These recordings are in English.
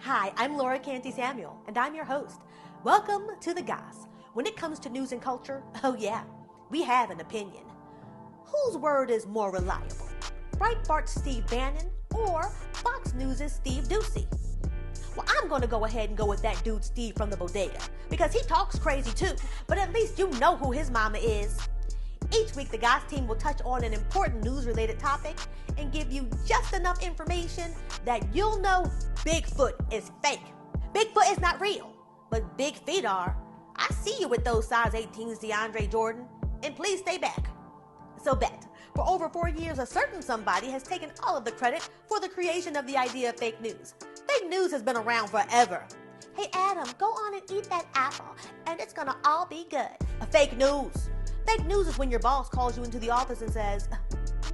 Hi, I'm Laura Canty Samuel, and I'm your host. Welcome to the Goss. When it comes to news and culture, oh yeah, we have an opinion. Whose word is more reliable? Breitbart's Steve Bannon or Fox News' Steve Doocy? Well, I'm going to go ahead and go with that dude Steve from the bodega, because he talks crazy too, but at least you know who his mama is. Each week, the Goss team will touch on an important news-related topic and give you just enough information that you'll know Bigfoot is fake. Bigfoot is not real, but big feet are. I see you with those size 18s, DeAndre Jordan, and please stay back. So bet, for over 4 years, a certain somebody has taken all of the credit for the creation of the idea of fake news. Fake news has been around forever. Hey Adam, go on and eat that apple, and it's gonna all be good. Fake news. Fake news is when your boss calls you into the office and says,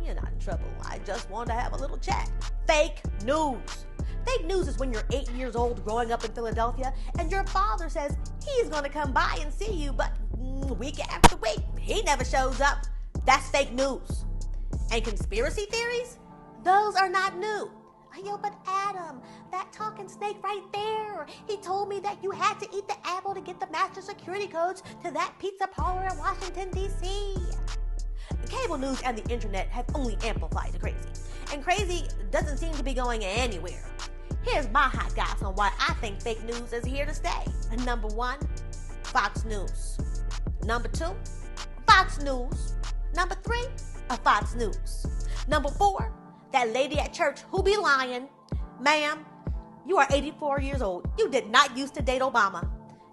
"You're not in trouble, I just want to have a little chat." Fake news. Fake news is when you're 8 years old growing up in Philadelphia and your father says he's going to come by and see you, but week after week, he never shows up. That's fake news. And conspiracy theories? Those are not new. Yo, but Adam, that talking snake right there, he told me that you had to eat the apple to get the master security codes to that pizza parlor in Washington, D.C. Cable news and the internet have only amplified the crazy. And crazy doesn't seem to be going anywhere. Here's my hot goss on why I think fake news is here to stay. Number 1, Fox News. Number 2, Fox News. Number 3, Fox News. Number 4, that lady at church who be lying. Ma'am, you are 84 years old. You did not used to date Obama.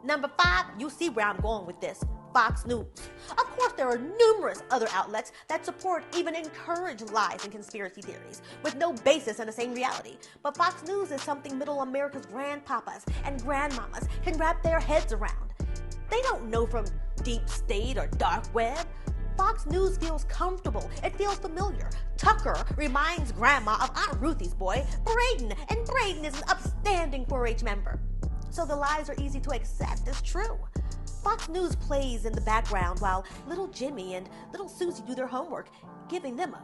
Number 5, you see where I'm going with this. Fox News. Of course, there are numerous other outlets that support, even encourage lies and conspiracy theories with no basis in the same reality. But Fox News is something middle America's grandpapas and grandmamas can wrap their heads around. They don't know from deep state or dark web. Fox News feels comfortable. It feels familiar. Tucker reminds Grandma of Aunt Ruthie's boy, Braden, and Braden is an upstanding 4-H member. So the lies are easy to accept as true. Fox News plays in the background while little Jimmy and little Susie do their homework, giving them a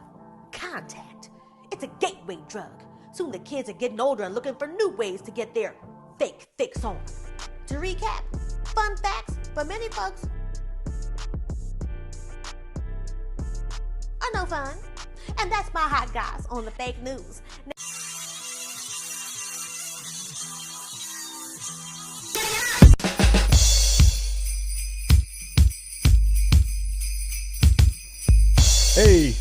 contact. It's a gateway drug. Soon the kids are getting older and looking for new ways to get their fake fix on. To recap, fun facts for many folks are no fun. And that's my hot goss on the fake news. Hey,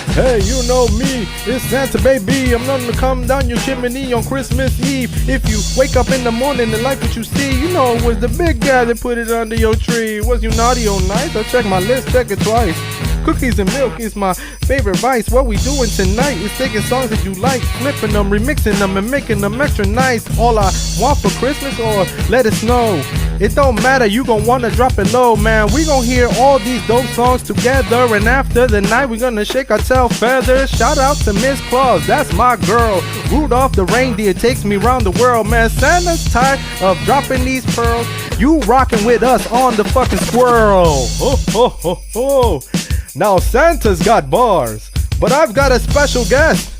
hey, you know me, it's Santa baby. I'm gonna come down your chimney on Christmas Eve. If you wake up in the morning and like what you see, you know it was the big guy that put it under your tree. Was you naughty or nice? I check my list, check it twice. Cookies and milk is my favorite vice. What we doing tonight is taking songs that you like, flipping them, remixing them, and making them extra nice. All I want for Christmas, or let us know. It don't matter, you gon' wanna drop it low, man. We gon' hear all these dope songs together, and after the night, we gonna shake our tail feathers. Shout out to Miss Claus, that's my girl. Rudolph the reindeer takes me round the world, man. Santa's tired of dropping these pearls. You rockin' with us on the fucking squirrel. Ho ho ho ho. Now Santa's got bars, but I've got a special guest.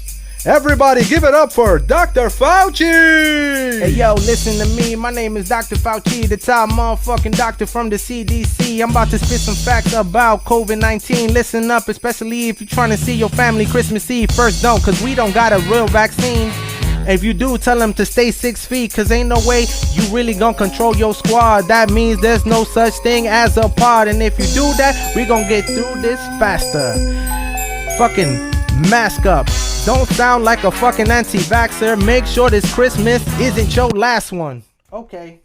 Everybody give it up for Dr. Fauci! Hey yo, listen to me, my name is Dr. Fauci, the top motherfucking doctor from the CDC. I'm about to spit some facts about COVID-19. Listen up, especially if you're trying to see your family Christmas Eve. First don't, cause we don't got a real vaccine. If you do, tell them to stay 6 feet, cause ain't no way you really gonna control your squad. That means there's no such thing as a pod, and if you do that, we gonna get through this faster. Fucking mask up. Don't sound like a fucking anti-vaxxer. Make sure this Christmas isn't your last one. Okay.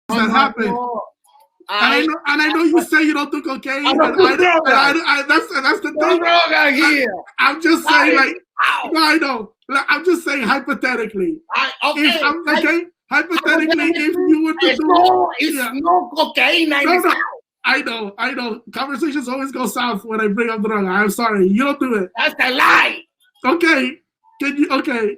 That happened. And I know you say you don't do cocaine, but that's the thing. Wrong out here. I'm just saying, like, no, I know. I'm just saying hypothetically. Okay. Hypothetically, if you were to no cocaine. No. I know. Conversations always go south when I bring up drug. I'm sorry. You don't do it. That's a lie. Okay. Can you? Okay.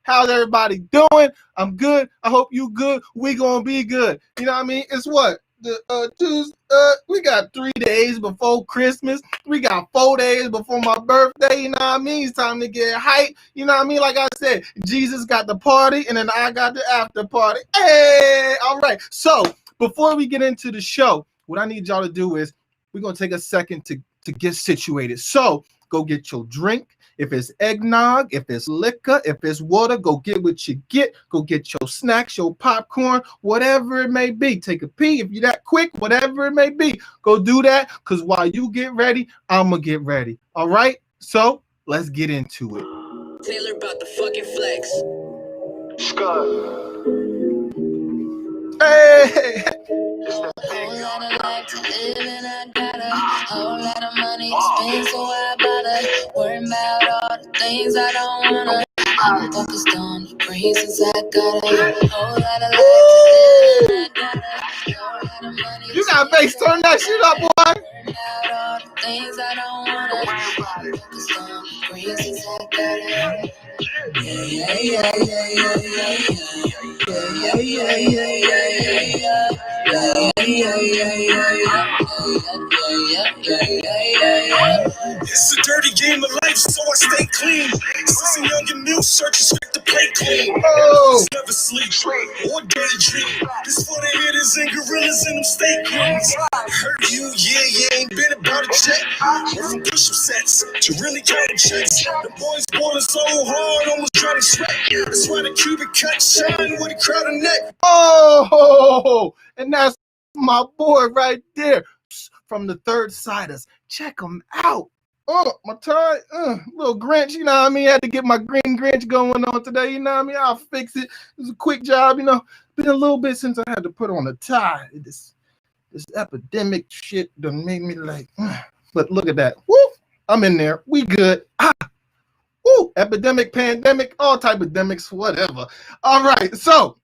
How's everybody doing? I'm good. I hope you good. We gonna be good. You know what I mean? It's what? We got 3 days before Christmas. We got 4 days before my birthday. You know what I mean? It's time to get hype. You know what I mean? Like I said, Jesus got the party, and then I got the after party. Hey, all right. So before we get into the show, what I need y'all to do is we're gonna take a second to get situated. So go get your drink. If it's eggnog, if it's liquor, if it's water, go get what you get. Go get your snacks, your popcorn, whatever it may be. Take a pee if you're that quick, whatever it may be. Go do that, because while you get ready, I'm going to get ready. All right? So let's get into it. Taylor about the fucking flex. Hey! Whole lot of life to live and I got a whole lot of money to spend, so I bother worrying about all the things I don't wanna. I'm focused on the reasons I got a whole lot of life to live and I got a whole lot of money. You got bass, turn that shit up, boy. Worrying about all the things I don't wanna. I'm focused on the reasons I got a It's a dirty game of life, so I stay clean. Sissy young and new, search expect to play clean. Never sleep or daydream. This for the hitters and gorillas in them state queens. Heard you, yeah, ain't been about a check. Went from push-up sets to really counting checks. The boys ballin' so hard, almost trying to sweat. That's why the cubic cut shine with a crowd of neck. Oh, and that's my boy right there from the Third Siders. Check him out. My tie, little Grinch, you know what I mean? I had to get my green Grinch going on today, you know what I mean? I'll fix it. It was a quick job, you know. Been a little bit since I had to put on a tie. This epidemic shit done made me like, but look at that. Woo! I'm in there. We good. Woo! Epidemic, pandemic, all type of demics, whatever. All right, so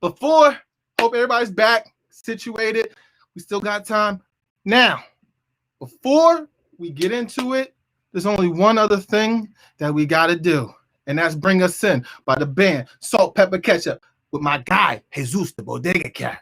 hope everybody's back, situated. We still got time. Now, before we get into it, there's only one other thing that we got to do, and that's Bring Us In by the band Salt, Pepper, Ketchup with my guy, Jesus the Bodega Cat.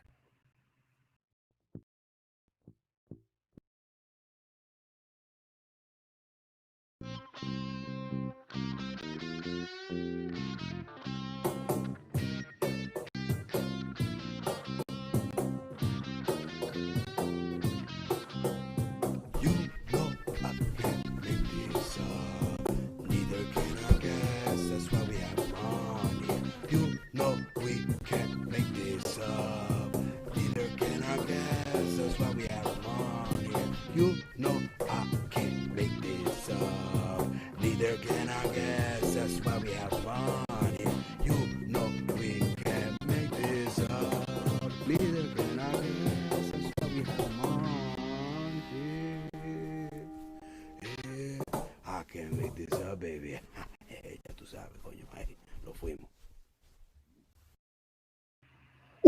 You know I can't make this up. Neither can I guess. That's why we have fun here. You know we can't make this up. Neither can I guess. That's why we have fun here. Yeah. I can't make this up, baby. Ya tú sabes, coño. Lo fuimos.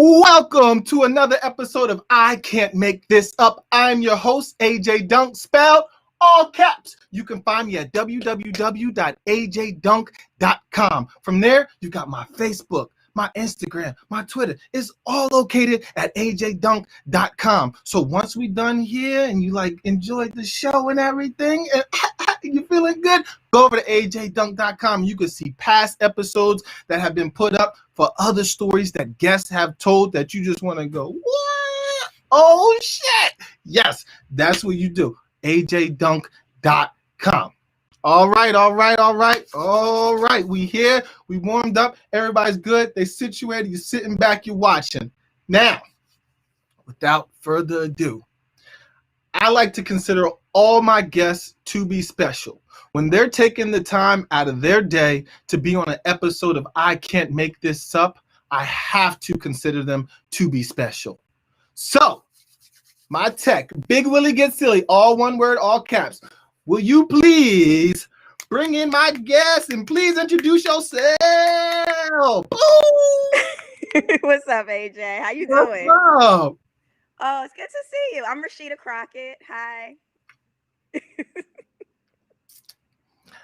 Welcome to another episode of I Can't Make This Up. I'm your host, AJ Dunk, spelled all caps. You can find me at www.ajdunk.com. From there, you got my Facebook, my Instagram, my Twitter. It's all located at ajdunk.com. So once we're done here and you like enjoyed the show and everything, and you feeling good, go over to ajdunk.com. You can see past episodes that have been put up for other stories that guests have told that you just want to go, what? Oh, shit. Yes, that's what you do. ajdunk.com. All right. We here. We warmed up. Everybody's good. They situated. You're sitting back. You're watching. Now, without further ado, I like to consider all my guests to be special. When they're taking the time out of their day to be on an episode of I Can't Make This Up, I have to consider them to be special. So, my tech, Big Willie Get Silly, all one word, all caps. Will you please bring in my guest and please introduce yourself? What's up, AJ? How you doing? What's up? Oh, it's good to see you. I'm Rasheda Crockett. Hi.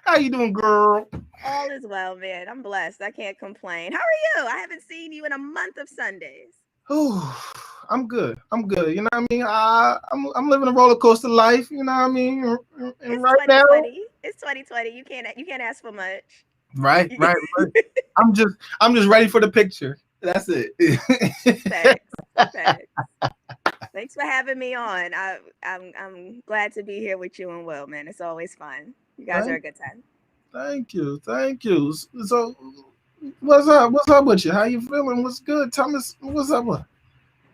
How you doing, girl? All is well, man. I'm blessed. I can't complain. How are you? I haven't seen you in a month of Sundays. Oh, I'm good. I'm good. You know what I mean? I'm living a roller coaster life. You know what I mean? And It's right now, 2020. It's 2020. You can't ask for much. right. I'm just ready for the picture. That's it. Thanks. Thanks for having me on. I'm glad to be here with you and Will, man. It's always fun. You guys are a good time. Thank you. So, what's up? What's up with you? How you feeling? What's good? Thomas, what's up with?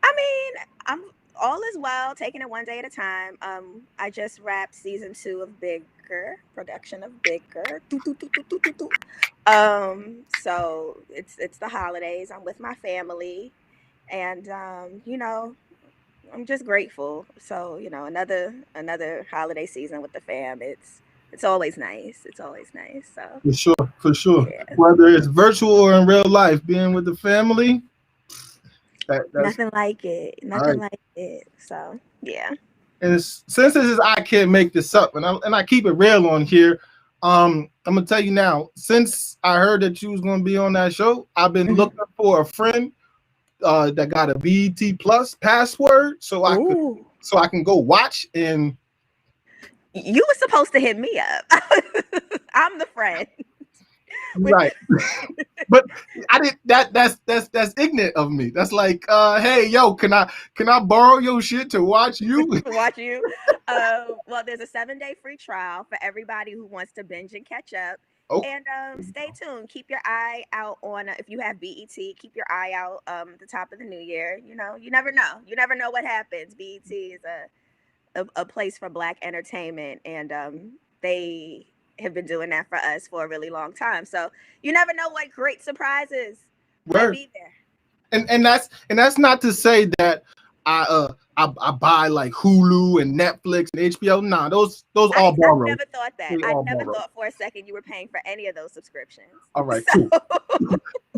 I mean, I'm all is well, taking it one day at a time. I just wrapped season 2 of Bigger, production of Bigger. So it's the holidays. I'm with my family, and you know, I'm just grateful. So, you know, another holiday season with the fam. It's always nice. It's always nice. So For sure. yeah. Whether it's virtual or in real life, being with the family, that's Nothing like it. right. Like it. So yeah. And since this is I can't make this up, and I keep it real on here. I'm gonna tell you now. Since I heard that you was gonna be on that show, I've been looking for a friend that got a BET Plus password, so I can go watch. And you were supposed to hit me up. I'm the friend. Right. But I didn't. That's ignorant of me. That's like, hey, yo, can I borrow your shit to watch you? Watch you. Well, there's a 7-day free trial for everybody who wants to binge and catch up. Oh. And stay tuned. Keep your eye out on if you have BET. Keep your eye out. The top of the new year. You know, you never know. You never know what happens. BET is a place for Black entertainment, and they have been doing that for us for a really long time. So you never know what great surprises might be there. And that's not to say that I buy like Hulu and Netflix and HBO. Nah, those all borrowed. I never thought that. I never thought for a second you were paying for any of those subscriptions. All right, cool.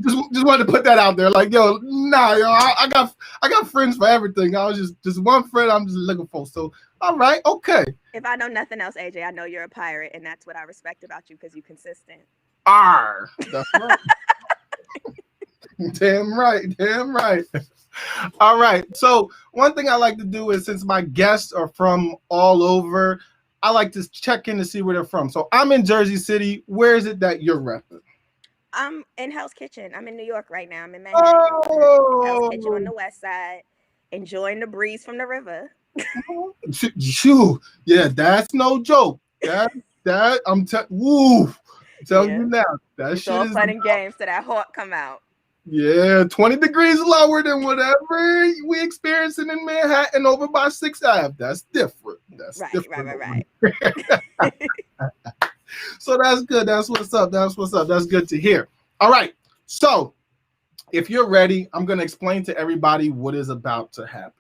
just wanted to put that out there. Like, yo, nah, yo, I got friends for everything. I was just one friend I'm just looking for. So, all right, okay. If I know nothing else, AJ, I know you're a pirate, and that's what I respect about you because you're consistent. That's right. Damn right. All right. So one thing I like to do is, since my guests are from all over, I like to check in to see where they're from. So I'm in Jersey City. Where is it that you're repping? I'm in Hell's Kitchen. I'm in New York right now. I'm in Manhattan. Hell's Kitchen on the west side, enjoying the breeze from the river. Yeah, that's no joke. That I'm telling you now. That it's shit all is fun and games till that hawk come out. Yeah, 20 degrees lower than whatever we experiencing in Manhattan over by 6th Ave. That's different. Right. So that's good. That's what's up. That's good to hear. All right. So if you're ready, I'm going to explain to everybody what is about to happen.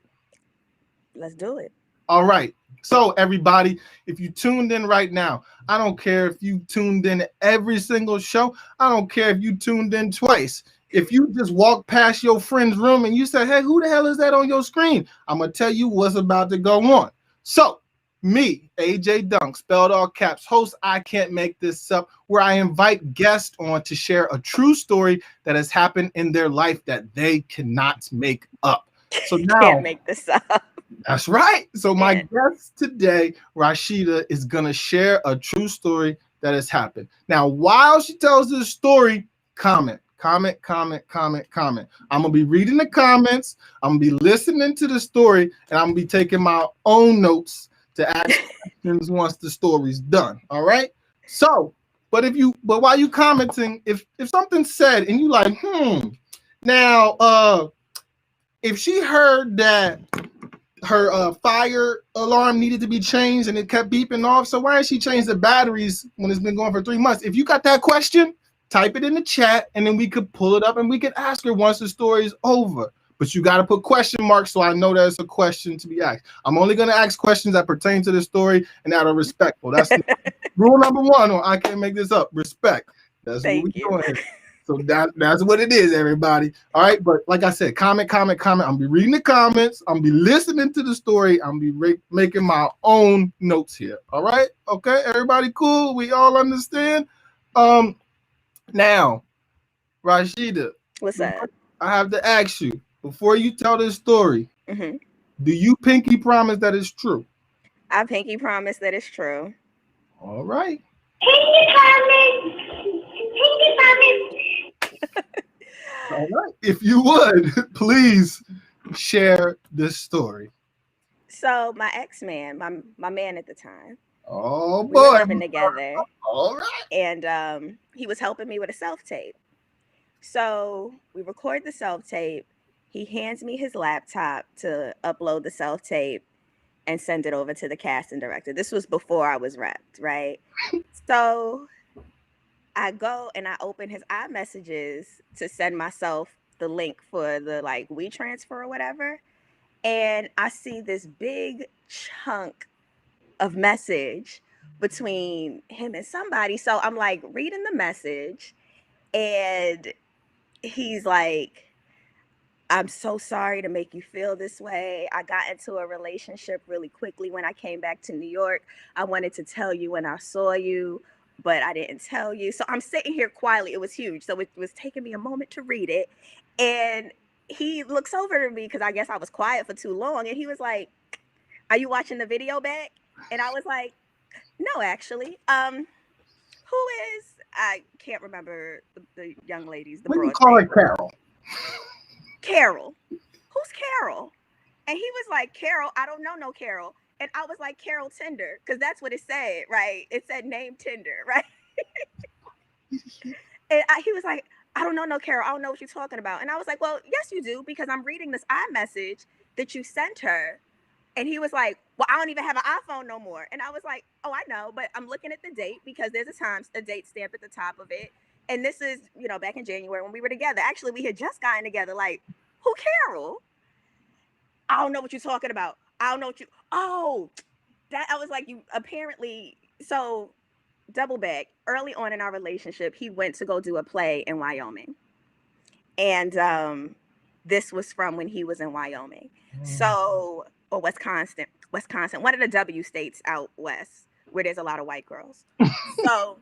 Let's do it. All right. So everybody, if you tuned in right now, I don't care if you tuned in every single show. I don't care if you tuned in twice. If you just walk past your friend's room and you say, hey, who the hell is that on your screen? I'm going to tell you what's about to go on. So me, AJ Dunk, spelled all caps, host I Can't Make This Up, where I invite guests on to share a true story that has happened in their life that they cannot make up. So now, can't make this up. That's right. So my guest today, Rasheda, is going to share a true story that has happened. Now, while she tells this story, comment. I'm going to be reading the comments. I'm going to be listening to the story, and I'm going to be taking my own notes to ask questions once the story's done. All right. So, but while you commenting, if something's said and you like, now, if she heard that her fire alarm needed to be changed and it kept beeping off, so why did she change the batteries when it's been going for 3 months? If you got that question, type it in the chat, and then we could pull it up and we could ask her once the story is over. But you got to put question marks so I know that's a question to be asked. I'm only going to ask questions that pertain to the story and that are respectful. That's rule number 1 on I Can't Make This Up. Respect. That's what we're doing here. So that's what it is, everybody. All right, but like I said, comment. I'm be reading the comments. I'm be listening to the story. I'm be making my own notes here. All right, okay, everybody, cool. We all understand. Now, Rasheda, what's up? I have to ask you before you tell this story. Mm-hmm. Do you pinky promise that it's true? I pinky promise that it's true. All right. Pinky promise. Pinky promise. All right. If you would, please share this story. So my ex-man, my man at the time. Oh we were boy. living together. All right. And he was helping me with a self-tape. So we record the self-tape. He hands me his laptop to upload the self-tape and send it over to the casting director. This was before I was repped, right? So I go and I open his iMessages to send myself the link for the like WeTransfer or whatever. And I see this big chunk of message between him and somebody. So I'm like reading the message and he's like, I'm so sorry to make you feel this way. I got into a relationship really quickly when I came back to New York. I wanted to tell you when I saw you, but I didn't tell you. So I'm sitting here quietly. It was huge. So it was taking me a moment to read it. And he looks over to me because I guess I was quiet for too long. And he was like, are you watching the video back? And I was like, no, actually. Who is, I can't remember the young ladies. We can call her Carol. Carol. Who's Carol? And he was like, Carol, I don't know no Carol. And I was like, Carol Tinder, because that's what it said, right? It said name Tinder, right? And he was like, I don't know no Carol. I don't know what you're talking about. And I was like, well, yes, you do, because I'm reading this iMessage that you sent her. And he was like, well, I don't even have an iPhone no more. And I was like, oh, I know, but I'm looking at the date because there's a date stamp at the top of it. And this is, back in January when we were together. Actually, we had just gotten together. Like, who, Carol? I don't know what you're talking about. I don't know what that I was like, you apparently. So double back, early on in our relationship, he went to go do a play in Wyoming. And this was from when he was in Wyoming. So, or Wisconsin, one of the W states out west where there's a lot of white girls. So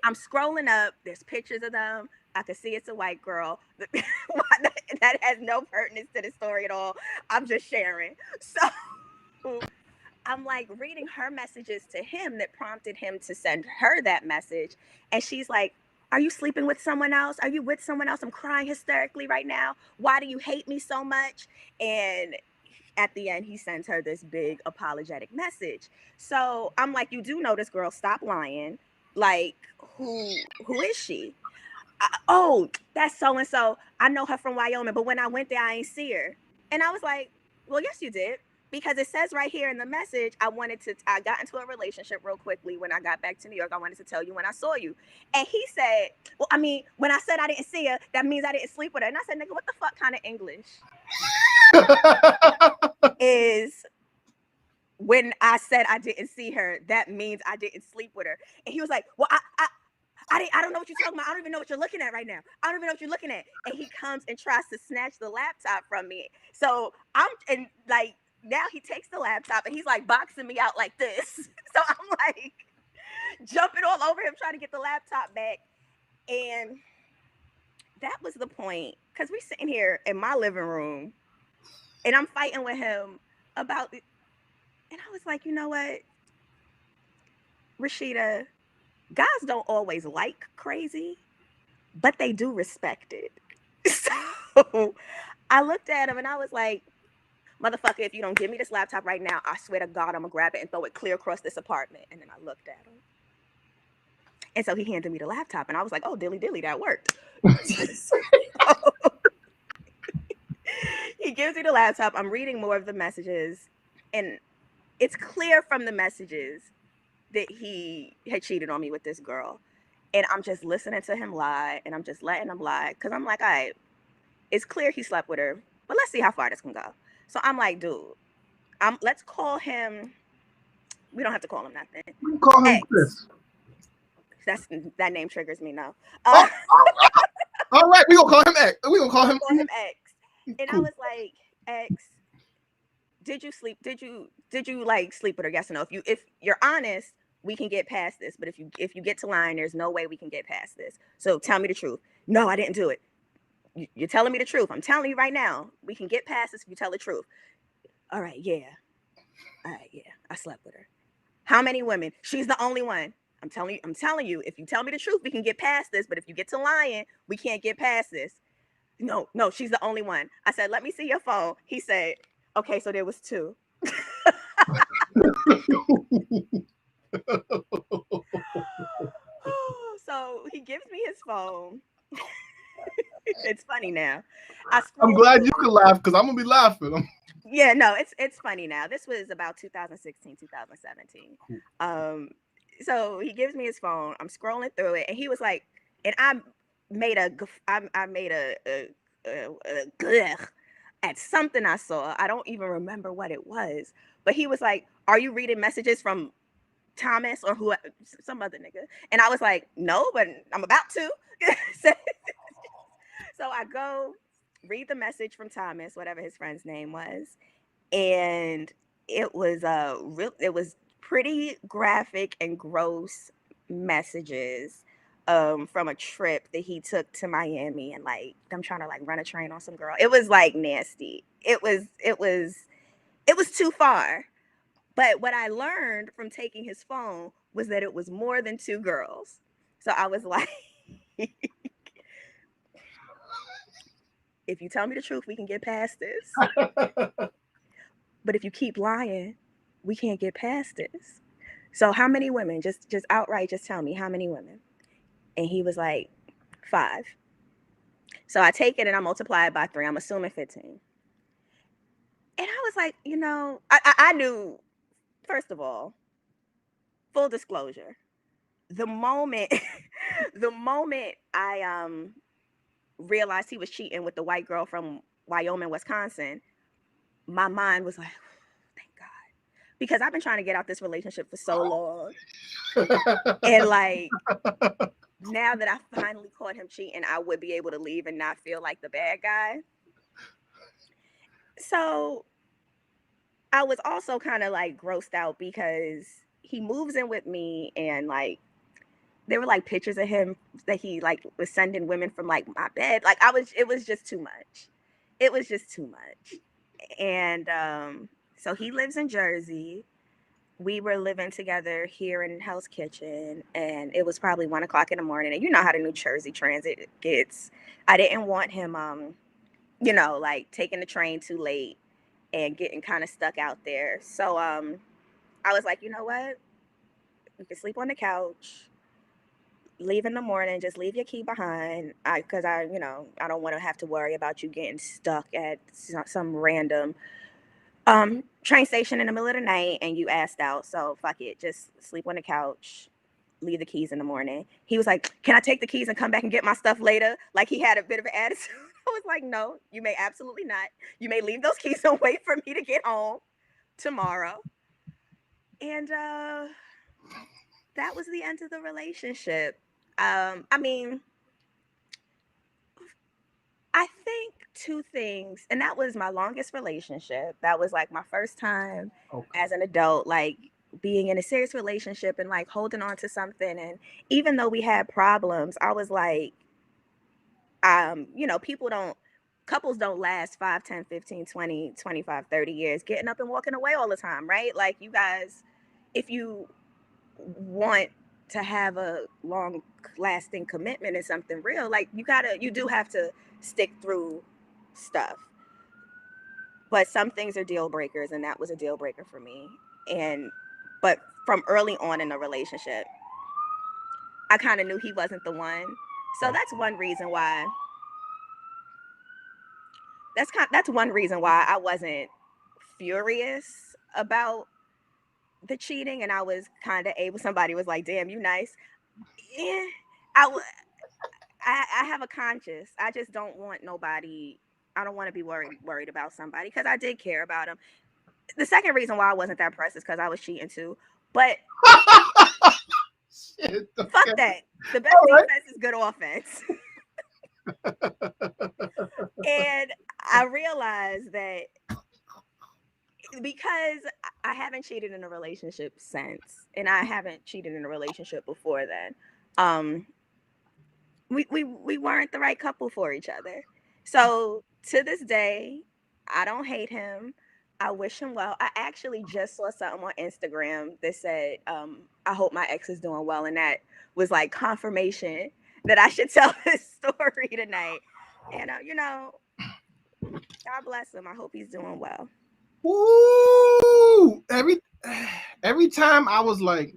I'm scrolling up, there's pictures of them. I can see it's a white girl. That has no pertinence to the story at all. I'm just sharing. So I'm like reading her messages to him that prompted him to send her that message. And she's like, are you sleeping with someone else? Are you with someone else? I'm crying hysterically right now. Why do you hate me so much? And at the end, he sends her this big apologetic message. So I'm like, you do know this girl, stop lying. Like, who is she? Oh, that's so-and-so. I know her from Wyoming, but when I went there, I ain't see her. And I was like, well, yes, you did. Because it says right here in the message, I got into a relationship real quickly when I got back to New York. I wanted to tell you when I saw you. And he said, well, I mean, when I said I didn't see her, that means I didn't sleep with her. And I said, nigga, what the fuck kind of English is when I said I didn't see her, that means I didn't sleep with her? And he was like, well, I don't know what you're talking about. I don't even know what you're looking at right now. I don't even know what you're looking at. And he comes and tries to snatch the laptop from me. So now he takes the laptop and he's like boxing me out like this. So I'm like jumping all over him trying to get the laptop back. And that was the point, because we're sitting here in my living room and I'm fighting with him about it. And I was like, you know what, Rasheda, guys don't always like crazy, but they do respect it. So I looked at him and I was like, motherfucker, if you don't give me this laptop right now, I swear to God, I'm gonna grab it and throw it clear across this apartment. And then I looked at him. And so he handed me the laptop and I was like, oh, dilly, that worked. So, he gives me the laptop. I'm reading more of the messages. And it's clear from the messages that he had cheated on me with this girl. And I'm just listening to him lie. And I'm just letting him lie. Because I'm like, all right, it's clear he slept with her. But let's see how far this can go. So I'm like, dude, let's call him. We don't have to call him nothing. We can call him Chris. That name triggers me now. All right, we gonna call him X. We gonna call him X. And cool. I was like, X, did you sleep? Did you like sleep with her? Yes or no? If you're honest, we can get past this. But if you get to lying, there's no way we can get past this. So tell me the truth. No, I didn't do it. You're telling me the truth. I'm telling you right now. We can get past this if you tell the truth. All right, yeah. I slept with her. How many women? She's the only one. I'm telling you, if you tell me the truth, we can get past this. But if you get to lying, we can't get past this. No, she's the only one. I said, let me see your phone. He said, okay, so there was 2. So he gives me his phone. It's funny now. I'm glad you could laugh because I'm gonna be laughing. Yeah, no, it's funny now. This was about 2016, 2017. So he gives me his phone. I'm scrolling through it, and he was like, and I made a at something I saw. I don't even remember what it was, but he was like, "Are you reading messages from Thomas or who? Some other nigga?" And I was like, "No, but I'm about to." So I go read the message from Thomas, whatever his friend's name was, and it was pretty graphic and gross messages from a trip that he took to Miami, and like them trying to like run a train on some girl. It was like nasty. It was too far. But what I learned from taking his phone was that it was more than 2 girls. So I was like, if you tell me the truth, we can get past this. But if you keep lying, we can't get past this. So how many women? Just outright, just tell me how many women. And he was like, 5. So I take it and I multiply it by 3. I'm assuming 15. And I was like, I knew, first of all, full disclosure, the moment I realized he was cheating with the white girl from Wyoming, Wisconsin, my mind was like, thank God. Because I've been trying to get out this relationship for so long. And like, now that I finally caught him cheating, I would be able to leave and not feel like the bad guy. So I was also kind of like grossed out because he moves in with me, and like there were like pictures of him that he like was sending women from like my bed. Like it was just too much. It was just too much. And so he lives in Jersey. We were living together here in Hell's Kitchen, and it was probably 1:00 in the morning. And you know how the New Jersey transit gets. I didn't want him, like taking the train too late and getting kind of stuck out there. So I was like, you know what? You can sleep on the couch, leave in the morning, just leave your key behind. Because I don't want to have to worry about you getting stuck at some random train station in the middle of the night and you asked out. So fuck it, just sleep on the couch, leave the keys in the morning. He was like, can I take the keys and come back and get my stuff later? Like he had a bit of an attitude. I was like, no, you may absolutely not. You may leave those keys and wait for me to get home tomorrow. And that was the end of the relationship. I think 2 things, and that was my longest relationship. That was like my first time as an adult, like being in a serious relationship and like holding on to something. And even though we had problems, I was like, couples don't last 5, 10, 15, 20, 25, 30 years getting up and walking away all the time, right? Like you guys, if you want to have a long lasting commitment and something real, like you do have to stick through stuff. But some things are deal breakers, and that was a deal breaker for me. But from early on in the relationship, I kind of knew he wasn't the one. So that's one reason why. That's one reason why I wasn't furious about the cheating, and I was kind of able. Somebody was like, "Damn, you nice." Yeah, I have a conscience. I just don't want nobody. I don't want to be worried about somebody because I did care about him. The second reason why I wasn't that pressed is because I was cheating too. But Shit, okay. Fuck that. The best defense is good offense. And I realized that because I haven't cheated in a relationship since, and I haven't cheated in a relationship before then, we weren't the right couple for each other. So to this day, I don't hate him. I wish him well. I actually just saw something on Instagram that said, I hope my ex is doing well. And that was like confirmation that I should tell this story tonight. And, God bless him. I hope he's doing well. Woo! Every time I was like,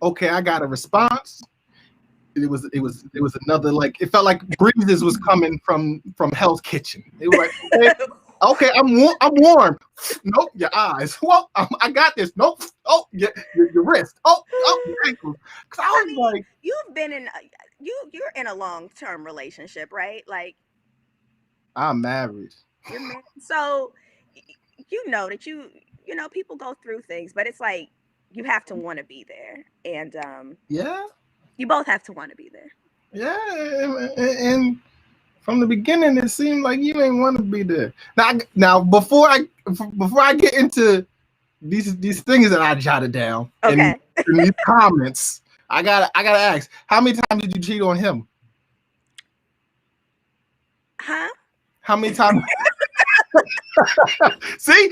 okay, I got a response. It was another, like, it felt like breezes was coming from Hell's Kitchen. It was like, okay, I'm warm. Nope, your eyes. Well, I got this. Nope. Oh, your wrist. Oh, your ankles. Cause I was like, you've been in you're in a long-term relationship, right? Like, I'm married. You're married. So you know that you know people go through things, but it's like you have to want to be there, and yeah, you both have to want to be there. Yeah, and from the beginning, it seemed like you ain't want to be there. Now, before I get into these things that I jotted down, okay, in these comments, I gotta ask, how many times did you cheat on him? Huh? How many times? see,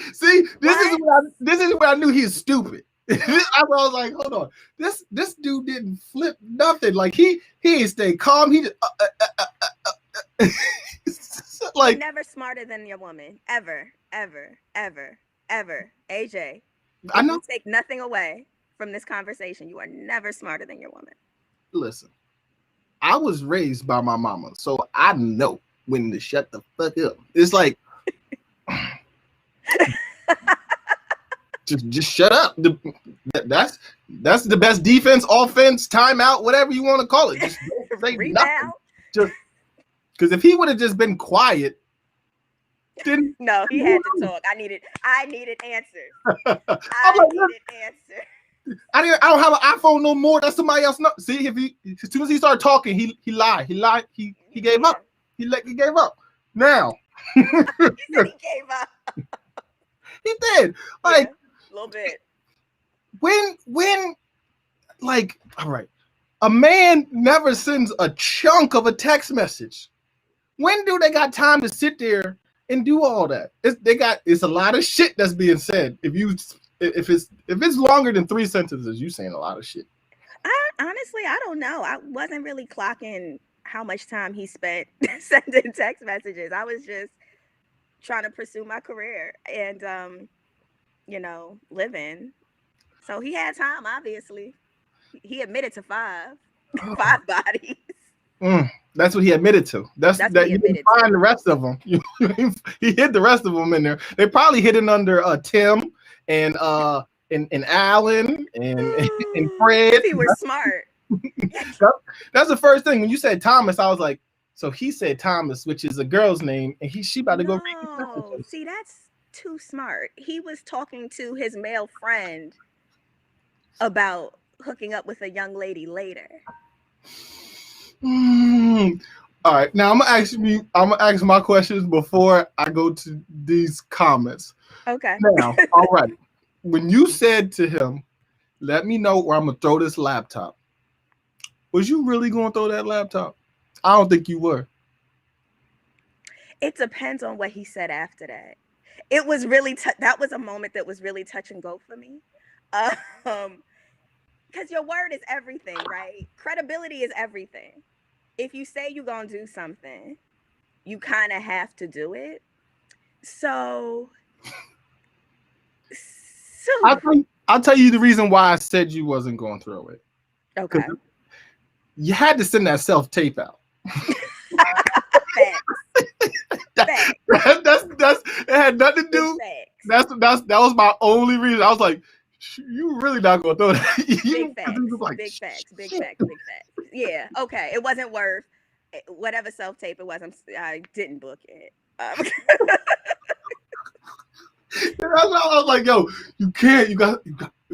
this is where I knew he was stupid. I was like, hold on, this dude didn't flip nothing. Like he ain't stay calm. He just like, you're never smarter than your woman, ever. AJ, I know. Take nothing away from this conversation. You are never smarter than your woman. Listen, I was raised by my mama, so I know when to shut the fuck up. It's like, just shut up. That's the best defense, offense, timeout, whatever you want to call it. Just don't say nothing. Just because if he would have just been quiet, then no, he had to talk. I needed answers. I needed answers. I don't have an iPhone no more. That's somebody else. No, see, as soon as he started talking, he lied. He gave up. He gave up. Now he said he gave up. He did. Like, a little bit. When like, all right, a man never sends a chunk of a text message. When do they got time to sit there and do all that? It's a lot of shit that's being said. If it's longer than 3 sentences, you saying a lot of shit. Honestly, I don't know. I wasn't really clocking how much time he spent sending text messages. I was just trying to pursue my career and living. So he had time, obviously. He admitted to 5 bodies. That's what he admitted to. That's that you didn't find the rest of them. He hid the rest of them in there. They probably hidden under Tim and Alan and Fred. He was smart. That's the first thing. When you said Thomas, I was like, so he said Thomas, which is a girl's name, and she about to go read the messages. See, that's too smart. He was talking to his male friend about hooking up with a young lady later. All right, now I'm gonna ask my questions before I go to these comments. Okay. Now, all right. When you said to him, "Let me know where I'm gonna throw this laptop," was you really gonna throw that laptop? I don't think you were. It depends on what he said after that. It was really that was a moment that was really touch and go for me. Because your word is everything, right? Credibility is everything. If you say you're gonna do something, you kind of have to do it. So I'll tell you the reason why I said you wasn't going to throw it. Okay. You had to send that self-tape out. That's it had nothing to do. That was my only reason. I was like, you really not gonna throw that. Big facts. Yeah, okay. It wasn't worth whatever self-tape it was. I didn't book it. I was like, yo, you can't. You got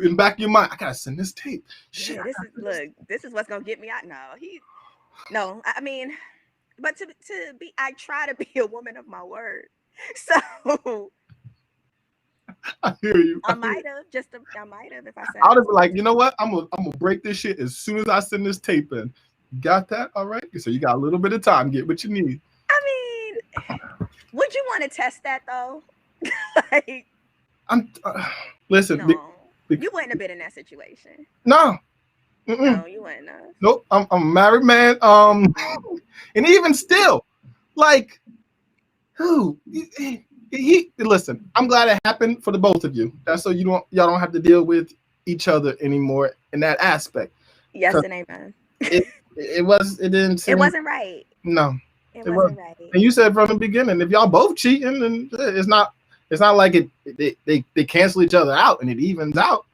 in the back of your mind, I gotta send this tape. Shit, Yeah, this is what's gonna get me out. No, I mean, but I try to be a woman of my word. So I hear you. I might have if I said I would have been like, you know what? I'm gonna break this shit as soon as I send this tape in. You got that? All right. So you got a little bit of time. Get what you need. I mean, would you want to test that though? Like, listen. No, you wouldn't have been in that situation. No. No, you wouldn't have. Nope. I'm a married man. And even still, like, who? Listen, I'm glad it happened for the both of you. That's so y'all don't have to deal with each other anymore in that aspect. Yes and amen. It wasn't right. No, it wasn't right. And you said from the beginning, if y'all both cheating, then it's not like they cancel each other out and it evens out.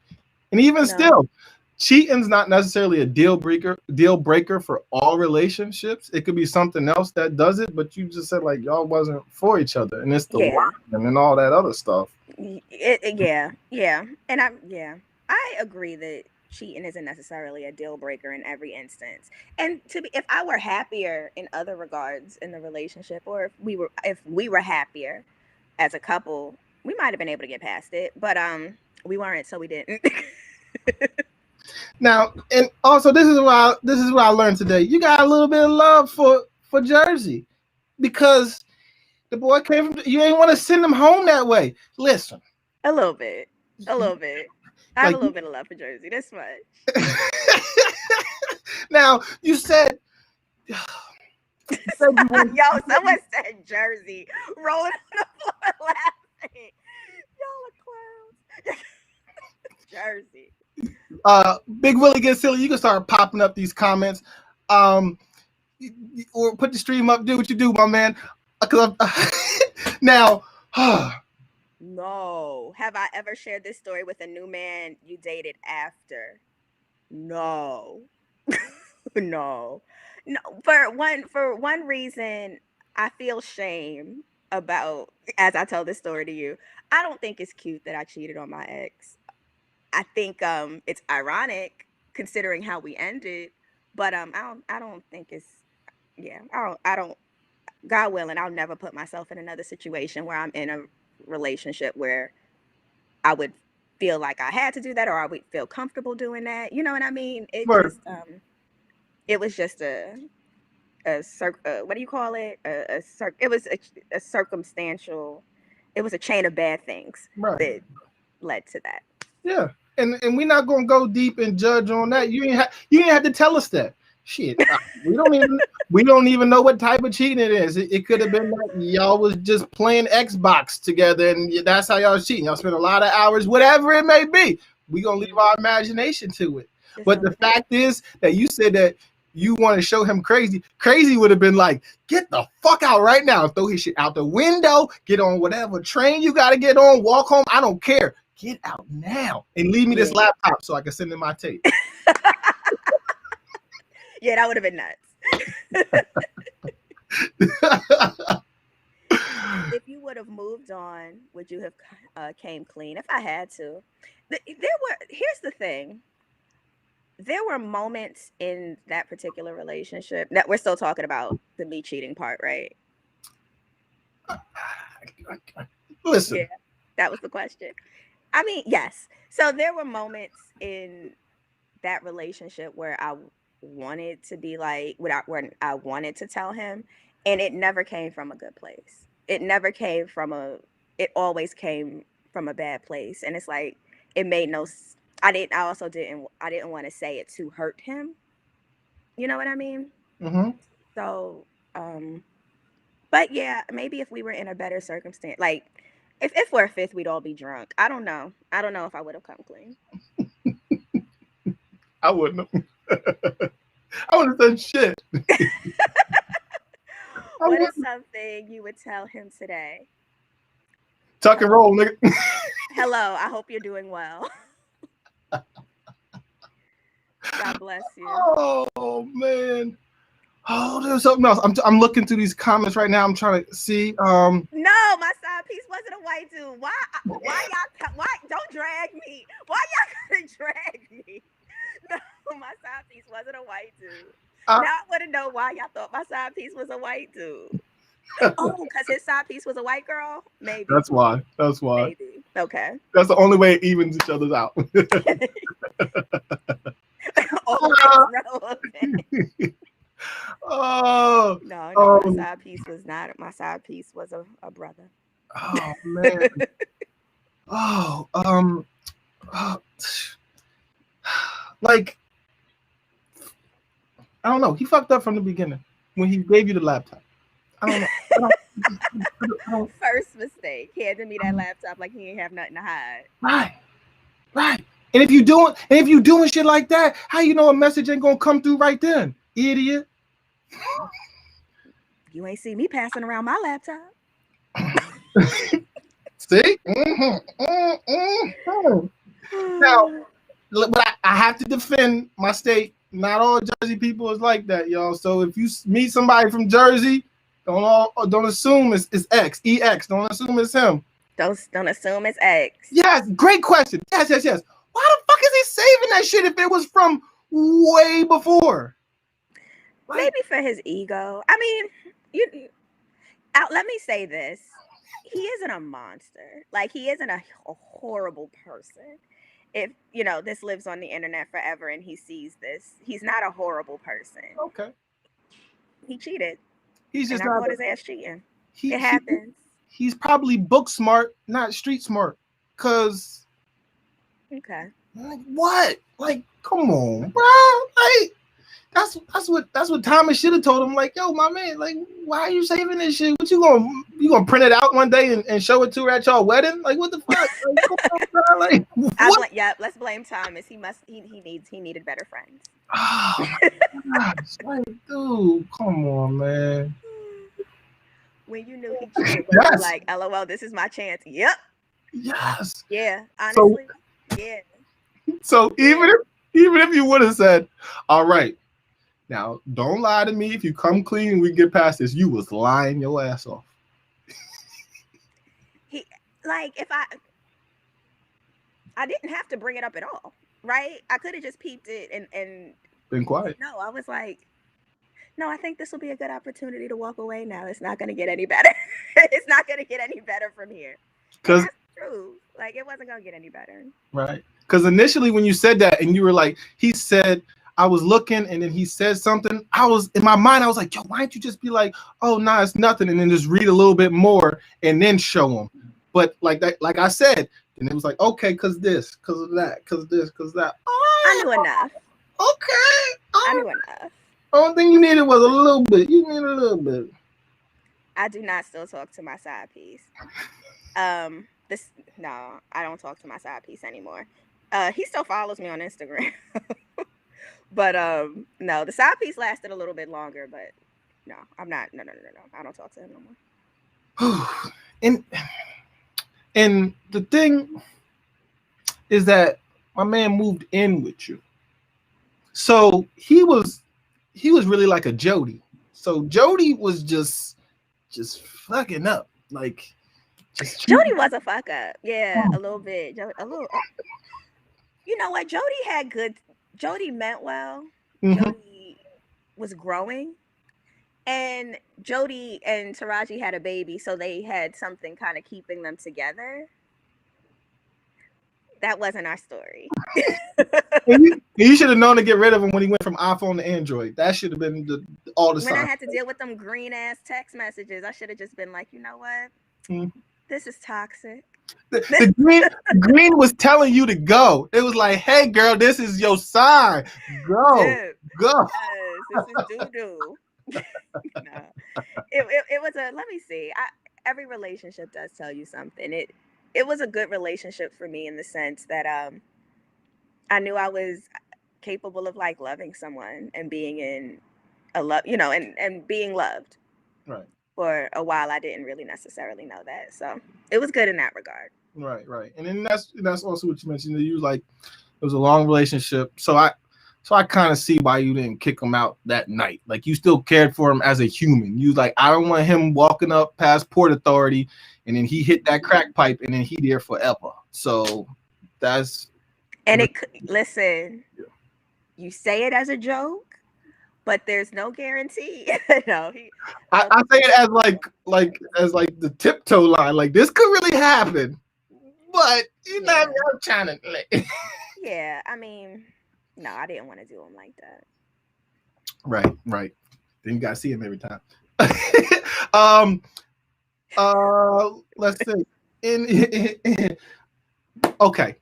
And even still, cheating's not necessarily a deal breaker for all relationships. It could be something else that does it, but you just said like y'all wasn't for each other, and it's the lying and all that other stuff. Yeah, and I agree that cheating isn't necessarily a deal breaker in every instance. And if I were happier in other regards in the relationship, or if we were happier as a couple, we might have been able to get past it, but we weren't, so we didn't. Now, and also this is what I learned today. You got a little bit of love for Jersey because the boy came from. You ain't want to send him home that way. Listen, a little bit. I have a little bit of love for Jersey. This much. Now you said. Yo, someone said Jersey, rolling on the floor laughing. Y'all are clowns. Jersey. Big Willie Get Silly, you can start popping up these comments. Or put the stream up, do what you do, my man. Now, no. Have I ever shared this story with a new man you dated after? No. No. For one reason, I feel shame about, as I tell this story to you. I don't think it's cute that I cheated on my ex. I think it's ironic considering how we ended, but I don't think it's I don't God willing, I'll never put myself in another situation where I'm in a relationship where I would feel like I had to do that or I would feel comfortable doing that. You know what I mean? It was just what do you call it? It was a circumstantial. It was a chain of bad things that led to that. Yeah, and we're not gonna go deep and judge on that. You ain't have to tell us that. Shit, we don't even know what type of cheating it is. It could have been like y'all was just playing Xbox together, and that's how y'all was cheating. Y'all spent a lot of hours, whatever it may be. We gonna leave our imagination to it. But the fact is that you said that you want to show him crazy. Crazy would have been like, get the fuck out right now, throw his shit out the window, get on whatever train you got to get on, walk home. I don't care. Get out now and leave me this laptop so I can send in my tape. Yeah, that would have been nuts. If you would have moved on, would you have came clean? If I had to, here's the thing. There were moments in that particular relationship that we're still talking about the me cheating part, right? Listen. Yeah, that was the question. I mean, yes. So there were moments in that relationship where I wanted to be like, where I wanted to tell him, and it never came from a good place. It always came from a bad place. And it's like, it made no sense. I didn't want to say it to hurt him. You know what I mean? Mm-hmm. So, but yeah, maybe if we were in a better circumstance, like if we're a fifth, we'd all be drunk. I don't know if I would have come clean. I wouldn't have. I would have done shit. What is something you would tell him today? Tuck and roll, nigga. Hello, I hope you're doing well. God bless you. Oh man. Oh, there's something else. I'm looking through these comments right now. I'm trying to see. No, my side piece wasn't a white dude. Why don't drag me? Why y'all gonna drag me? No, my side piece wasn't a white dude. Now I want to know why y'all thought my side piece was a white dude. Oh, because his side piece was a white girl? Maybe. That's why. Maybe. Okay. That's the only way it evens each other's out. Oh no, my side piece was not. My side piece was a brother. Oh man. Like, I don't know. He fucked up from the beginning when he gave you the laptop. I don't know. First mistake. He handed me that laptop like he ain't have nothing to hide. Right. And if you doing shit like that, how you know a message ain't gonna come through right then, idiot? You ain't see me passing around my laptop. See? Now, but I have to defend my state. Not all Jersey people is like that, y'all. So if you meet somebody from Jersey, don't assume it's X, EX. Don't assume it's him. Don't assume it's X. Yes, great question. Yes. Why the fuck is he saving that shit if it was from way before? Maybe for his ego. I mean, let me say this. He isn't a monster. Like, he isn't a horrible person. If, this lives on the internet forever and he sees this, he's not a horrible person. Okay. He cheated. He's just not his ass cheating. It happens. He's probably book smart, not street smart. Cause okay. Like, what? Like, come on, bro. Like, that's what Thomas should have told him. Like, yo, my man, like, why are you saving this shit? What you gonna print it out one day and show it to her at y'all wedding? Like, what the fuck? Like, come on, bro. Like, what? Let's blame Thomas. He needed better friends. Oh my gosh. Like, dude, come on, man. When you knew he cheated, was you like, LOL, this is my chance. Yep. Yes. Yeah, honestly. Yeah. So even if you would have said, all right, now don't lie to me. If you come clean and we get past this, you was lying your ass off. If I didn't have to bring it up at all, right? I could have just peeped it and been quiet. No, I was like, no, I think this will be a good opportunity to walk away now. It's not going to get any better. It's not going to get any better from here. Because that's true. Like, it wasn't going to get any better. Right. Because initially when you said that and you were like, he said, I was looking and then he said something. In my mind, I was like, yo, why don't you just be like, oh, nah, it's nothing. And then just read a little bit more and then show him. But like I said, and it was like, okay, because this, because of that, because this, because that. Oh, I knew enough. Okay. I knew enough. Only thing you needed was a little bit. You needed a little bit. I do not still talk to my side piece. No, I don't talk to my side piece anymore. He still follows me on Instagram. But no, the side piece lasted a little bit longer, but no, I'm not. No. I don't talk to him no more. And the thing is that my man moved in with you. So he was really like a Jody. So Jody was just fucking up. Like, Jody was a fuck up. Yeah, a little bit. A little. You know what? Jody meant well. Mm-hmm. Jody was growing. And Jody and Taraji had a baby, so they had something kind of keeping them together. That wasn't our story. you should have known to get rid of him when he went from iPhone to Android. That should have been all the time. When I had to deal with them green ass text messages, I should have just been like, you know what? Mm-hmm. This is toxic. The green was telling you to go. It was like, hey girl, this is your sign. Go. Go. Yes, this is doo-doo. No. It was let me see. Every relationship does tell you something. It was a good relationship for me in the sense that I knew I was capable of like loving someone and being in a love, and being loved. Right. For a while, I didn't really necessarily know that, so it was good in that regard. Right. And then that's also what you mentioned. That you like it was a long relationship. So So I kind of see why you didn't kick him out that night. Like, you still cared for him as a human. You was like, I don't want him walking up past Port Authority and then he hit that crack pipe and then he there forever. So that's. And listen, you say it as a joke, but there's no guarantee. No, I say it as like the tiptoe line. Like, this could really happen, but you're not trying to. Yeah, I mean, no, I didn't want to do him like that. Right. Then you gotta see him every time. Let's see. Okay.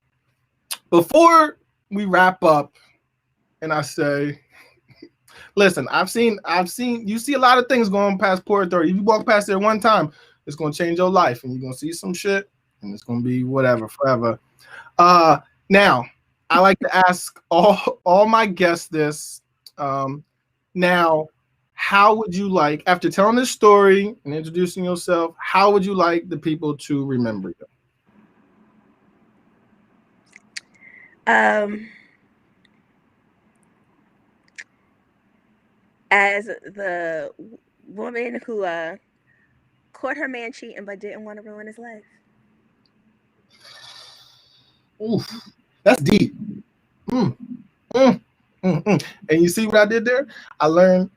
Before we wrap up, and I say, listen, I've seen you see a lot of things going past Port Authority. If you walk past there one time, it's gonna change your life, and you're gonna see some shit, and it's gonna be whatever forever. Now I like to ask all my guests this. Now, how would you like, after telling this story and introducing yourself, how would you like the people to remember you? As the woman who caught her man cheating but didn't want to ruin his life. Oof, that's deep. And you see what I did there? I learned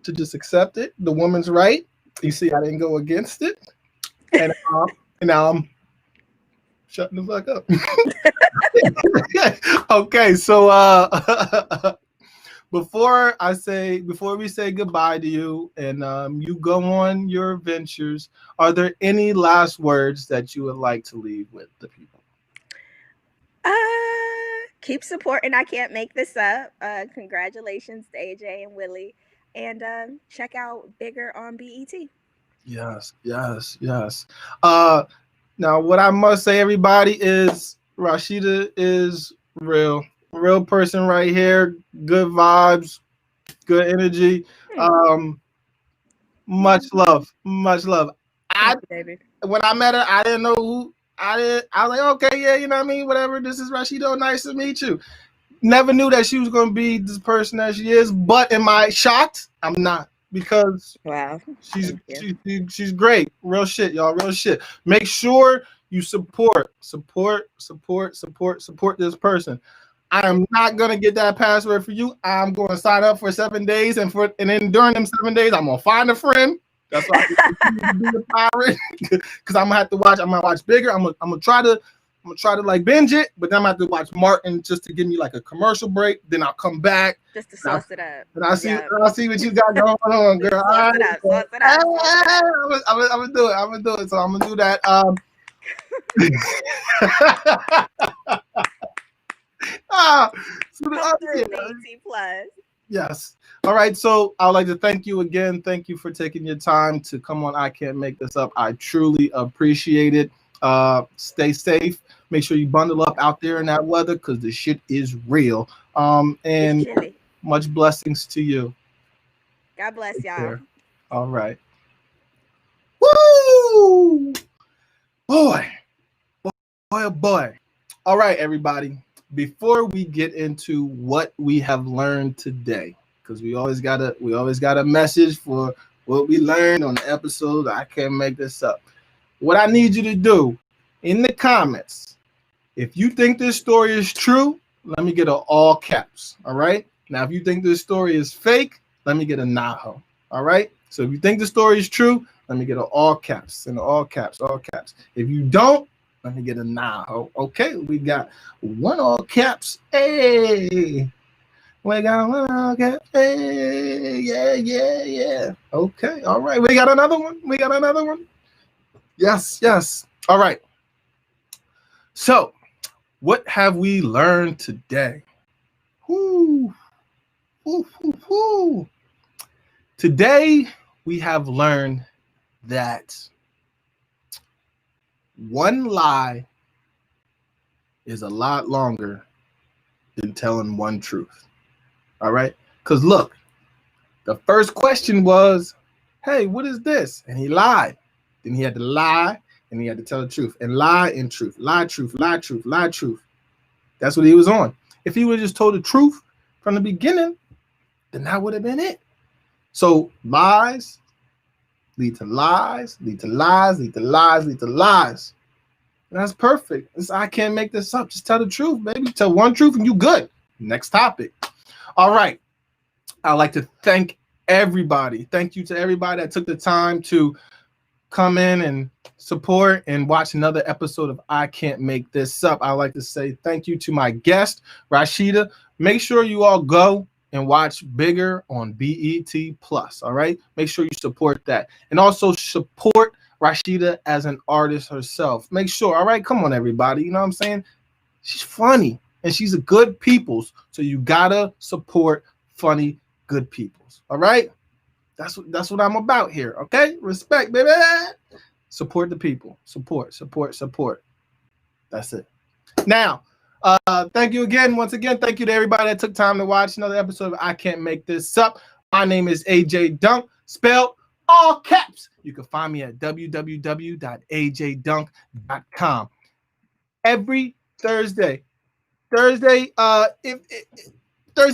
to just accept it. The woman's right. You see, I didn't go against it. And now I'm shutting the fuck up. Okay, so before we say goodbye to you and you go on your ventures, are there any last words that you would like to leave with the people? Keep supporting I Can't Make This Up. Congratulations to AJ and Willie. And check out Bigger on BET. Yes. Now, what I must say, everybody, is Rasheda is real person right here. Good vibes, good energy. Much love. Thank you, baby. When I met her, I didn't know who. I was like, okay, yeah, you know what I mean? Whatever. This is Rasheda. Nice to meet you. Never knew that she was going to be this person that she is. But am I shocked? I'm not, because wow, she's great. Real shit, y'all. Real shit. Make sure you support this person. I am not gonna get that password for you. I'm going to sign up for 7 days, and then during them 7 days, I'm gonna find a friend. That's why I be a pirate, because I'm gonna have to watch. I'm gonna watch Bigger. I'm gonna try to like binge it, but then I'm gonna have to watch Martin just to give me like a commercial break. Then I'll come back just to sauce it up. And I see what you got going on, girl. Sauce it up. I'm gonna do it. So I'm gonna do that. Plus. Yes. All right. So I would like to thank you again. Thank you for taking your time to come on I Can't Make This Up. I truly appreciate it. Stay safe. Make sure you bundle up out there in that weather, because the shit is real. And much blessings to you. God bless y'all. All right. Woo! Boy. All right, everybody. Before we get into what we have learned today, because we always got a message for what we learned on the episode. I Can't Make This Up. What I need you to do in the comments, if you think this story is true, let me get an all caps. All right. Now, if you think this story is fake, let me get a Naho. All right. So if you think the story is true, let me get an all caps and all caps. If you don't, let me get a Naho. Okay. We got one all caps. Hey. We got one all caps. Hey. Yeah. Okay. All right. We got another one. Yes. All right. So, what have we learned today? Today, we have learned that one lie is a lot longer than telling one truth. All right? Because look, the first question was, hey, what is this? And he lied. Then he had to lie, and he had to tell the truth, and lie and truth, lie, truth. That's what he was on. If he would have just told the truth, from the beginning, then that would have been it. So lies lead to lies, lead to lies, lead to lies, lead to lies. And that's perfect. I can't make this up. Just tell the truth, baby. Tell one truth and you good. Next topic. All right. I'd like to thank everybody. Thank you to everybody that took the time to come in and support and watch another episode of I Can't Make This Up. I'd like to say thank you to my guest, Rasheda. Make sure you all go and watch Bigger on BET Plus. All right. Make sure you support that. And also support Rasheda as an artist herself. Make sure. All right. Come on, everybody. You know what I'm saying? She's funny and she's a good people's. So you gotta support funny, good people's. All right. That's what I'm about here. Okay. Respect, baby. Support the people. Support. That's it. Now, thank you again. Once again, thank you to everybody that took time to watch another episode of I Can't Make This Up. My name is AJ Dunk, spelled all caps. You can find me at www.ajdunk.com. Every Thursday, Thursday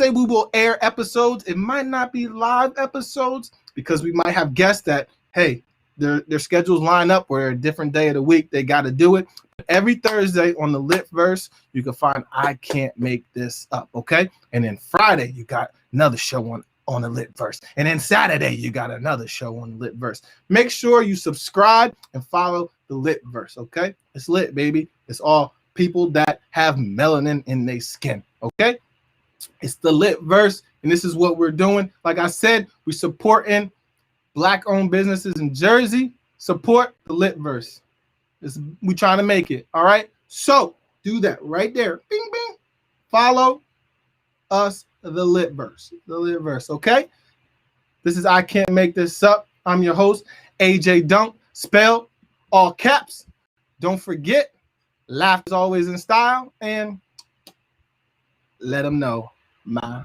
we will air episodes. It might not be live episodes because we might have guests that, hey, their schedules line up where a different day of the week they got to do it. Every Thursday on the Lit Verse, you can find I Can't Make This Up, okay? And then Friday, you got another show on the Lit Verse. And then Saturday, you got another show on the Lit Verse. Make sure you subscribe and follow the Lit Verse, okay? It's lit, baby. It's all people that have melanin in their skin, okay? It's the Lit Verse, and this is what we're doing. Like I said, we're supporting Black-owned businesses in Jersey. Support the Lit Verse. We trying to make it, all right? So do that right there. Bing, bing. Follow us, the Lit Verse, okay? This is I Can't Make This Up. I'm your host, AJ Dunk, spelled all caps. Don't forget, laugh is always in style, and let them know, my